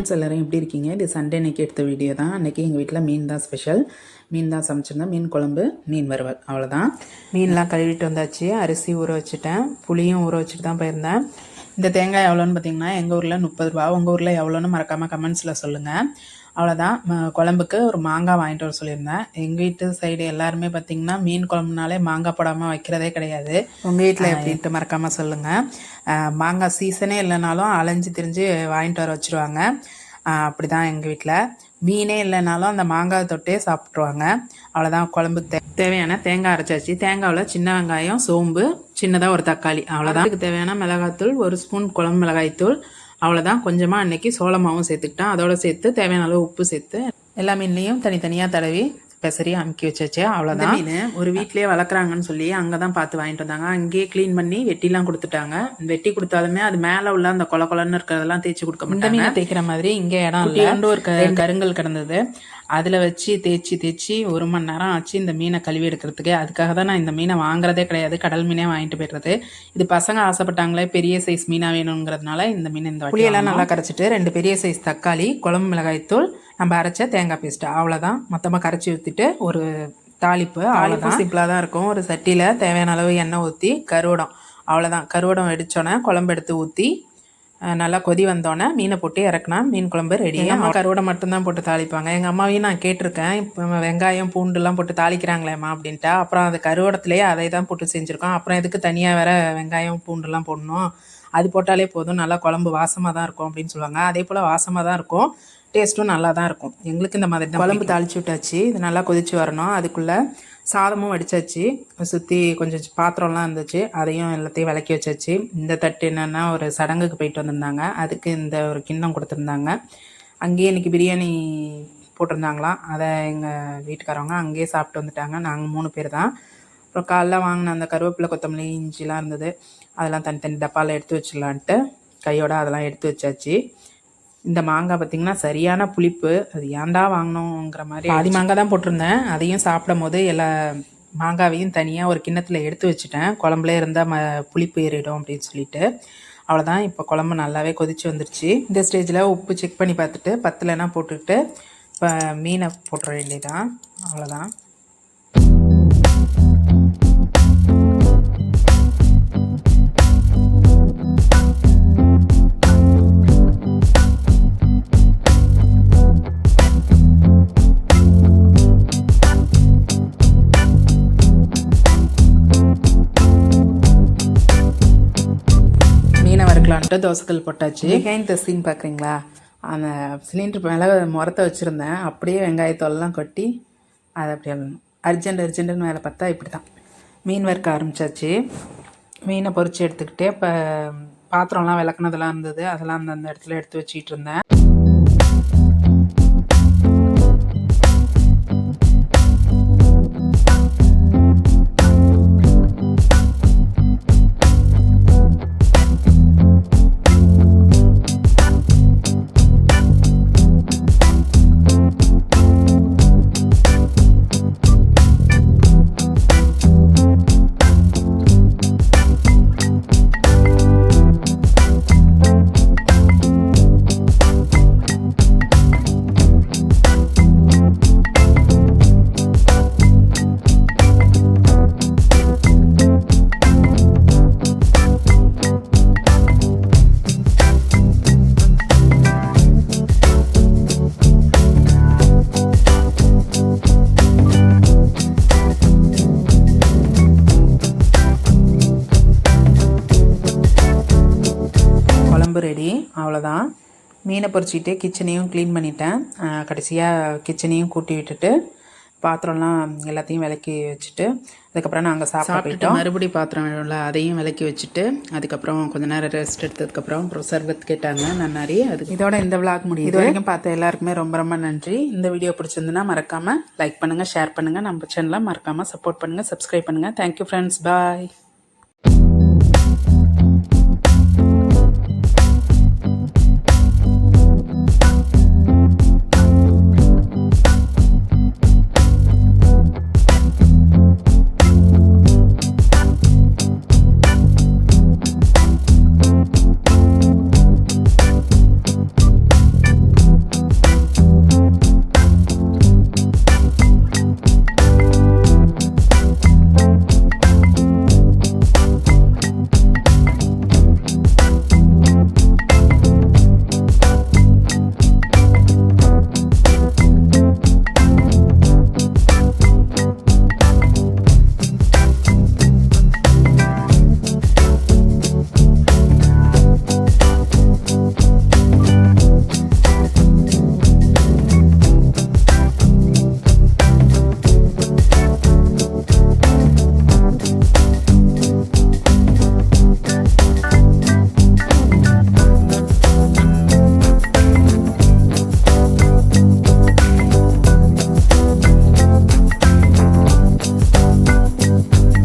Friends எல்லோரும் எப்படி இருக்கீங்க? இது சண்டே அன்றைக்கி எடுத்த வீடியோ தான். அன்றைக்கி எங்கள் வீட்டில் மீன் தான் ஸ்பெஷல். மீன் தான் சமைச்சிருந்தேன். மீன் குழம்பு, மீன் வறுவல், அவ்வளோதான். மீன்லாம் கழுவிட்டு வந்தாச்சு. அரிசி ஊற வச்சுட்டேன், புளியும் ஊற வச்சுட்டு தான் போயிருந்தேன். இந்த தேங்காய் எவ்வளோன்னு பார்த்தீங்கன்னா எங்கள் ஊரில் 30 ரூபா. உங்கள் ஊரில் எவ்வளோன்னு மறக்காமல் கமெண்ட்ஸில் சொல்லுங்கள். அவ்வளோதான். குழம்புக்கு ஒரு மாங்காய் வாங்கிட்டு வர சொல்லியிருந்தேன். எங்கள் வீட்டு சைடு எல்லாருமே பார்த்திங்கன்னா மீன் குழம்புனாலே மாங்காய் போடாமல் வைக்கிறதே கிடையாது. உங்கள் வீட்டில் எப்படின்ட்டு மறக்காமல் சொல்லுங்கள். மாங்காய் சீசனே இல்லைனாலும் அலைஞ்சு திரிஞ்சு வாங்கிட்டு வர வச்சுருவாங்க. அப்படி தான் எங்கள் வீட்டில். மீனே இல்லைனாலும் அந்த மாங்காய் தொட்டே சாப்பிட்ருவாங்க. அவ்வளோதான். குழம்புக்கு தேவையான தேங்காய் அரைச்சாச்சு. தேங்காயில் சின்ன வெங்காயம், சோம்பு, சின்னதாக ஒரு தக்காளி, அவ்வளோதான். அதுக்கு தேவையான மிளகாய்த்தூள், 1 ஸ்பூன் குழம்பு மிளகாய்த்தூள், அவ்வளோதான். கொஞ்சமாக அன்றைக்கி சோளமாவும் சேர்த்துக்கிட்டேன். அதோடு சேர்த்து தேவையான அளவு உப்பு சேர்த்து எல்லா மீன்லேயும் தனித்தனியாக தடவி பெசரி அமுக்கி வச்சாச்சு. அவ்வளோதான். மீன் ஒரு வீட்லேயே வளர்க்குறாங்கன்னு சொல்லி அங்கே தான் பார்த்து வாங்கிட்டு வந்தாங்க. அங்கேயே க்ளீன் பண்ணி வெட்டிலாம் கொடுத்துட்டாங்க. வெட்டி கொடுத்தாலுமே அது மேலே உள்ள அந்த கொலன்னு இருக்கிறதெல்லாம் தேய்ச்சி கொடுக்க மாட்டாங்க. மீனை தேய்க்கிற மாதிரி இங்கே இடம் இல்லை. ஒரு கருங்கல் கிடந்தது. அதில் வச்சு தேய்ச்சி 1 மணி நேரம் ஆச்சு இந்த மீனை கழுவி எடுக்கிறதுக்கு. அதுக்காக தான் நான் இந்த மீனை வாங்குறதே கிடையாது. கடல் மீனே வாங்கிட்டு போய்டுறது. இது பசங்க ஆசைப்பட்டாங்களே பெரிய சைஸ் மீனாக வேணுங்கிறதுனால இந்த மீன் இந்த புளியெல்லாம் நல்லா கரைச்சிட்டு 2 பெரிய சைஸ் தக்காளி, குழம்பு மிளகாய்த்தூள், நம்ம அரைச்ச தேங்காய் பேஸ்ட்டு, அவ்வளோதான். மொத்தமாக கரைச்சி ஊற்றிட்டு ஒரு தாளிப்பு. அவ்வளோதான். சிம்பிளாக தான் இருக்கும். ஒரு சட்டியில் தேவையான அளவு எண்ணெய் ஊற்றி கருவடம், அவ்வளோதான். கருவடம் வெடித்தோன்னே குழம்பு எடுத்து ஊற்றி நல்லா கொதி வந்தோடனே மீனை போட்டு இறக்குனா மீன் குழம்பு ரெடி. அம்மா கருவடை மட்டும்தான் போட்டு தாளிப்பாங்க. எங்கள் அம்மாவையும் நான் கேட்டிருக்கேன், இப்போ வெங்காயம் பூண்டுலாம் போட்டு தாளிக்கிறாங்களேம்மா அப்படின்ட்டா. அப்புறம் அது கருவடத்துலேயே அதை தான் போட்டு செஞ்சுருக்கோம். அப்புறம் எதுக்கு தனியாக வேறு வெங்காயம் பூண்டுலாம் போடணும், அது போட்டாலே போதும், நல்லா குழம்பு வாசமாக தான் இருக்கும் அப்படின்னு சொல்லுவாங்க. அதே போல் வாசமாக தான் இருக்கும், டேஸ்ட்டும் நல்லா தான் இருக்கும். எங்களுக்கு இந்த மாதிரி தான். குழம்பு தாளித்து விட்டாச்சு. இது நல்லா கொதித்து வரணும். அதுக்குள்ளே சாதமும் வடித்தாச்சு. சுற்றி கொஞ்சம் பாத்திரம்லாம் இருந்துச்சு, அதையும் எல்லாத்தையும் விளக்கி வச்சாச்சு. இந்த தட்டு என்னென்னா ஒரு சடங்குக்கு போயிட்டு வந்திருந்தாங்க, அதுக்கு இந்த ஒரு கிண்ணம் கொடுத்துருந்தாங்க. அங்கேயே இன்றைக்கி பிரியாணி போட்டிருந்தாங்களாம். அதை எங்கள் வீட்டுக்காரவங்க அங்கேயே சாப்பிட்டு வந்துட்டாங்க. நாங்கள் 3 பேர் தான். அப்புறம் காலைல வாங்கின அந்த கருவேப்பிலை, கொத்தமல்லி, இஞ்சிலாம் இருந்தது, அதெல்லாம் தனித்தனி டப்பாவில் எடுத்து வச்சிடலான்ட்டு கையோட அதெல்லாம் எடுத்து வச்சாச்சு. இந்த மாங்காய் பார்த்திங்கன்னா சரியான புளிப்பு. அது ஏன்டா வாங்கினோங்கிற மாதிரி. பாதி மாங்காய் தான் போட்டிருந்தேன். அதையும் சாப்பிடும் போது எல்லா மாங்காவையும் தனியாக ஒரு கிண்ணத்தில் எடுத்து வச்சுட்டேன். குழம்புல இருந்தால் புளிப்பு ஏறிடும் அப்படின்னு சொல்லிட்டு. அவ்வளோதான். இப்போ குழம்பு நல்லாவே கொதிச்சு வந்துருச்சு. இந்த ஸ்டேஜில் உப்பு செக் பண்ணி பார்த்துட்டு பத்தலைன்னா போட்டுக்கிட்டு இப்போ மீனை போட்டுற வேண்டியதான். அவ்வளோதான். தோசைக்கல் போட்டாச்சு. இந்த சீன் பார்க்குறீங்களா? அந்த சிலிண்டர் மேலே முறத்தை வச்சுருந்தேன். அப்படியே வெங்காயத்தோல்லாம் கொட்டி அதை அப்படியே அர்ஜென்ட்டுன்னு மேலே பார்த்தா இப்படி தான் மீன் வறுக்க ஆரம்பித்தாச்சு. மீனை பொரித்து எடுத்துக்கிட்டே இப்போ பாத்திரம்லாம் விளக்குனதெல்லாம் இருந்தது, அதெல்லாம் அந்த இடத்துல எடுத்து வச்சிட்டு இருந்தேன். ரெடி. அவ்வளோதான். மீனை பொரிச்சிட்டு கிச்சனையும் க்ளீன் பண்ணிட்டேன். கடைசியாக கிச்சனையும் கூட்டி விட்டுட்டு பாத்திரம்லாம் எல்லாத்தையும் விளக்கி வச்சுட்டு அதுக்கப்புறம் நாங்கள் சாப்பிட்டுட்டு மறுபடியும் பாத்திரம் வேணும்ல, அதையும் விளக்கி வச்சுட்டு அதுக்கப்புறம் கொஞ்சம் நேரம் ரெஸ்ட் எடுத்ததுக்கப்புறம் அப்புறம் சர்பத் கேட்டாங்க நன்னாரி. அது இதோட இந்த விளாக் முடியும். இது வரைக்கும் பார்த்த எல்லாருக்குமே ரொம்ப ரொம்ப நன்றி. இந்த வீடியோ பிடிச்சிருந்துன்னா மறக்காமல் லைக் பண்ணுங்கள், ஷேர் பண்ணுங்கள், நம்ம சேனலை மறக்காமல் சப்போர்ட் பண்ணுங்கள், சப்ஸ்கிரைப் பண்ணுங்கள். தேங்க்யூ ஃப்ரெண்ட்ஸ், பாய்.